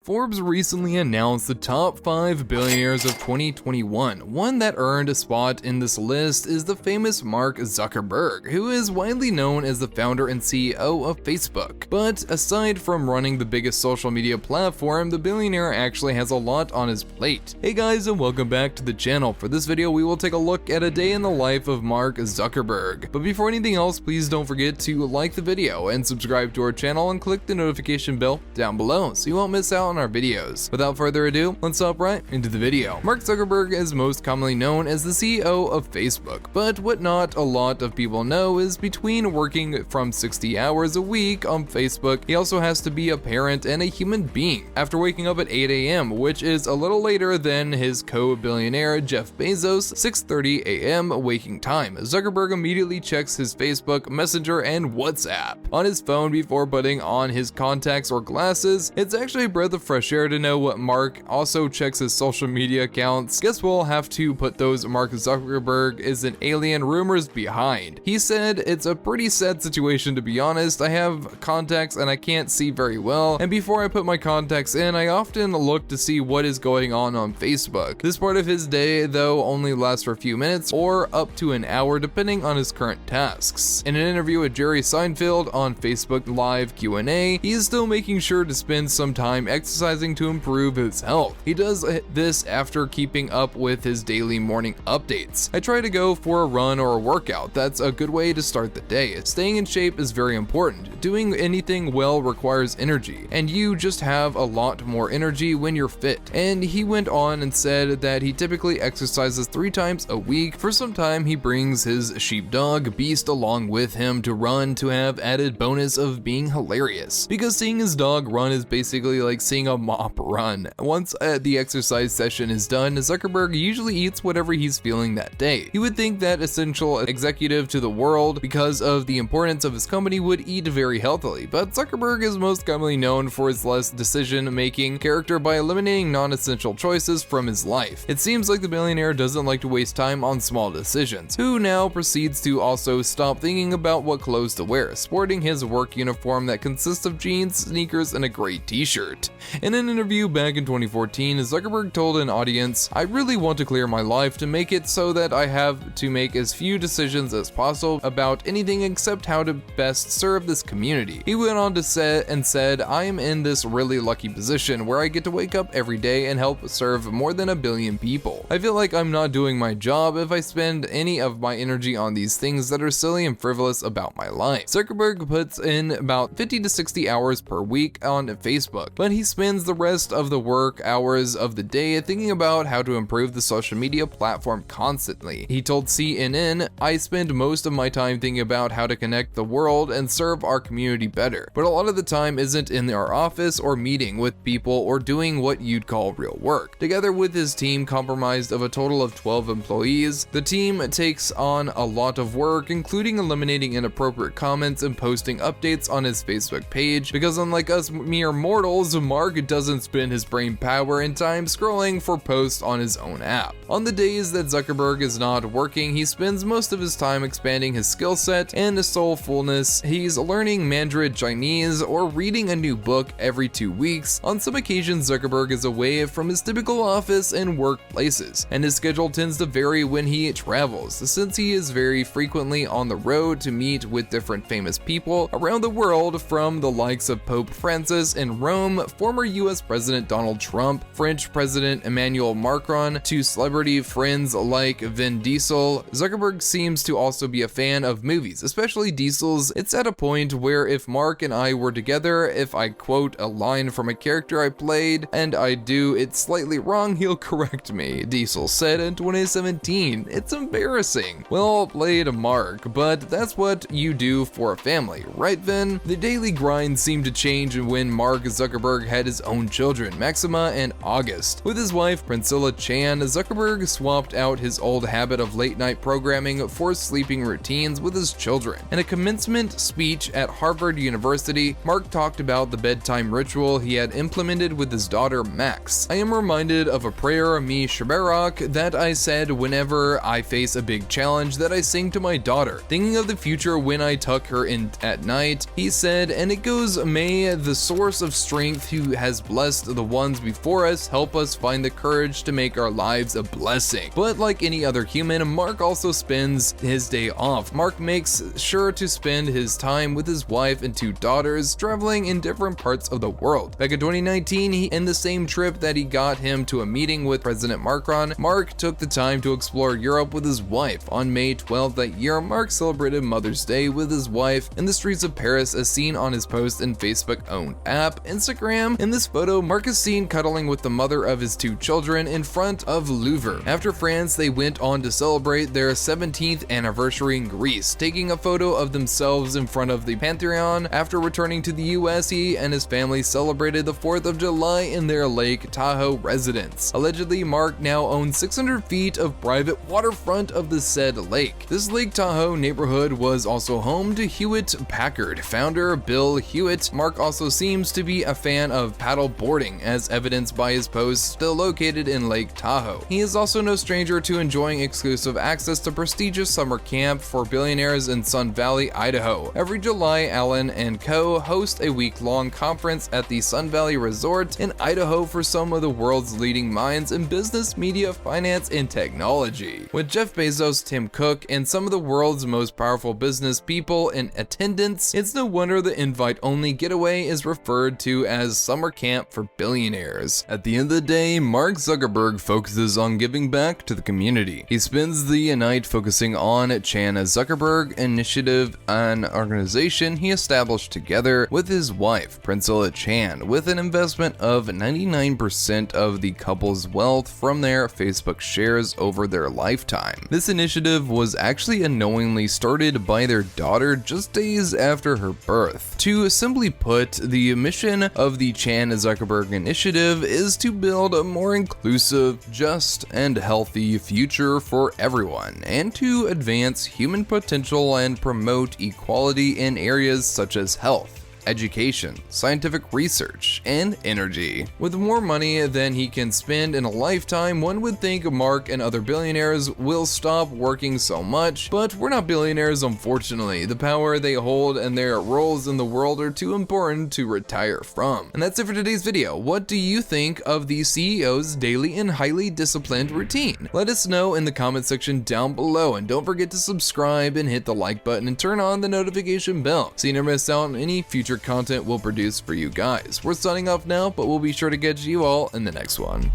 Forbes recently announced the top 5 billionaires of 2021. One that earned a spot in this list is the famous Mark Zuckerberg, who is widely known as the founder and CEO of Facebook. But aside from running the biggest social media platform, the billionaire actually has a lot on his plate. Hey guys, and welcome back to the channel. For this video, we will take a look at a day in the life of Mark Zuckerberg. But before anything else, please don't forget to like the video and subscribe to our channel and click the notification bell down below so you won't miss out on our videos. Without further ado, let's hop right into the video. Mark Zuckerberg is most commonly known as the CEO of Facebook, but what not a lot of people know is between working from 60 hours a week on Facebook, he also has to be a parent and a human being. After waking up at 8 a.m., which is a little later than his co-billionaire Jeff Bezos' 6:30 a.m. waking time, Zuckerberg immediately checks his Facebook, Messenger, and WhatsApp on his phone before putting on his contacts or glasses. It's actually a breath of fresh air to know what Mark also checks his social media accounts. Guess we'll have to put those Mark Zuckerberg is an alien rumors behind. He said, "It's a pretty sad situation, to be honest. I have contacts and I can't see very well, and before I put my contacts in, I often look to see what is going on Facebook." This part of his day, though, only lasts for a few minutes or up to an hour depending on his current tasks. In an interview with Jerry Seinfeld on Facebook Live Q&A, he is still making sure to spend some time exercising to improve his health. He does this after keeping up with his daily morning updates. "I try to go for a run or a workout. That's a good way to start the day. Staying in shape is very important. Doing anything well requires energy, and you just have a lot more energy when you're fit." And he went on and said that he typically exercises 3 times a week. For some time, he brings his sheepdog Beast along with him to run to have added bonus of being hilarious, because seeing his dog run is basically like seeing a mop run. Once the exercise session is done, Zuckerberg usually eats whatever he's feeling that day. You would think that essential executive to the world, because of the importance of his company, would eat very healthily, but Zuckerberg is most commonly known for his less decision-making character by eliminating non-essential choices from his life. It seems like the billionaire doesn't like to waste time on small decisions, who now proceeds to also stop thinking about what clothes to wear, sporting his work uniform that consists of jeans, sneakers, and a gray t-shirt. In an interview back in 2014, Zuckerberg told an audience, "I really want to clear my life to make it so that I have to make as few decisions as possible about anything except how to best serve this community." He went on to say and said, "I am in this really lucky position where I get to wake up every day and help serve more than 1 billion people. I feel like I'm not doing my job if I spend any of my energy on these things that are silly and frivolous about my life." Zuckerberg puts in about 50 to 60 hours per week on Facebook, but he spends the rest of the work hours of the day thinking about how to improve the social media platform constantly. He told CNN, "I spend most of my time thinking about how to connect the world and serve our community better, but a lot of the time isn't in our office or meeting with people or doing what you'd call real work." Together with his team comprised of a total of 12 employees, the team takes on a lot of work, including eliminating inappropriate comments and posting updates on his Facebook page, because unlike us mere mortals, Mark doesn't spend his brain power and time scrolling for posts on his own app. On the days that Zuckerberg is not working, he spends most of his time expanding his skill set and soulfulness. He's learning Mandarin Chinese or reading a new book every 2 weeks. On some occasions, Zuckerberg is away from his typical office and workplaces, and his schedule tends to vary when he travels, since he is very frequently on the road to meet with different famous people around the world, from the likes of Pope Francis in Rome, former US President Donald Trump, French President Emmanuel Macron, to celebrity friends like Vin Diesel. Zuckerberg seems to also be a fan of movies, especially Diesel's. "It's at a point where if Mark and I were together, if I quote a line from a character I played and I do it slightly wrong, he'll correct me," Diesel said in 2017. "It's embarrassing." Well played, Mark, but that's what you do for a family, right, Vin? The daily grind seemed to change when Mark Zuckerberg had his own children, Maxima and August. With his wife, Priscilla Chan, Zuckerberg swapped out his old habit of late-night programming for sleeping routines with his children. In a commencement speech at Harvard University, Mark talked about the bedtime ritual he had implemented with his daughter, Max. "I am reminded of a prayer, Mi Shabarak, that I said whenever I face a big challenge that I sing to my daughter, thinking of the future when I tuck her in at night," he said, and it goes, "May the source of strength who has blessed the ones before us help us find the courage to make our lives a blessing. But like any other human, Mark also spends his day off. Mark makes sure to spend his time with his wife and 2 daughters, traveling in different parts of the world. Back in 2019, in the same trip that he got him to a meeting with President Macron, Mark took the time to explore Europe with his wife. On May 12th that year, Mark celebrated Mother's Day with his wife in the streets of Paris, as seen on his post and Facebook-owned app, Instagram. In this photo, Mark is seen cuddling with the mother of his 2 children in front of Louvre. After France, they went on to celebrate their 17th anniversary in Greece, taking a photo of themselves in front of the Pantheon. After returning to the US, he and his family celebrated the 4th of July in their Lake Tahoe residence. Allegedly, Mark now owns 600 feet of private waterfront of the said lake. This Lake Tahoe neighborhood was also home to Hewlett-Packard founder Bill Hewitt. Mark also seems to be a fan of paddle boarding, as evidenced by his post still located in Lake Tahoe. He is also no stranger to enjoying exclusive access to prestigious summer camp for billionaires in Sun Valley, Idaho. Every July, Allen and co. host a week-long conference at the Sun Valley Resort in Idaho for some of the world's leading minds in business, media, finance, and technology. With Jeff Bezos, Tim Cook, and some of the world's most powerful business people in attendance, it's no wonder the invite-only getaway is referred to as summer camp for billionaires. At the end of the day, Mark Zuckerberg focuses on giving back to the community. He spends the night focusing on Chan Zuckerberg Initiative, an organization he established together with his wife, Priscilla Chan, with an investment of 99% of the couple's wealth from their Facebook shares over their lifetime. This initiative was actually unknowingly started by their daughter just days after her birth. To simply put, the mission of the Chan Zuckerberg Initiative is to build a more inclusive, just, and healthy future for everyone, and to advance human potential and promote equality in areas such as health, education, scientific research, and energy. With more money than he can spend in a lifetime, one would think Mark and other billionaires will stop working so much, but we're not billionaires, unfortunately. The power they hold and their roles in the world are too important to retire from. And that's it for today's video. What do you think of the CEO's daily and highly disciplined routine? Let us know in the comment section down below, and don't forget to subscribe and hit the like button and turn on the notification bell so you never miss out on any future content we'll produce for you guys. We're signing off now, but we'll be sure to catch you all in the next one.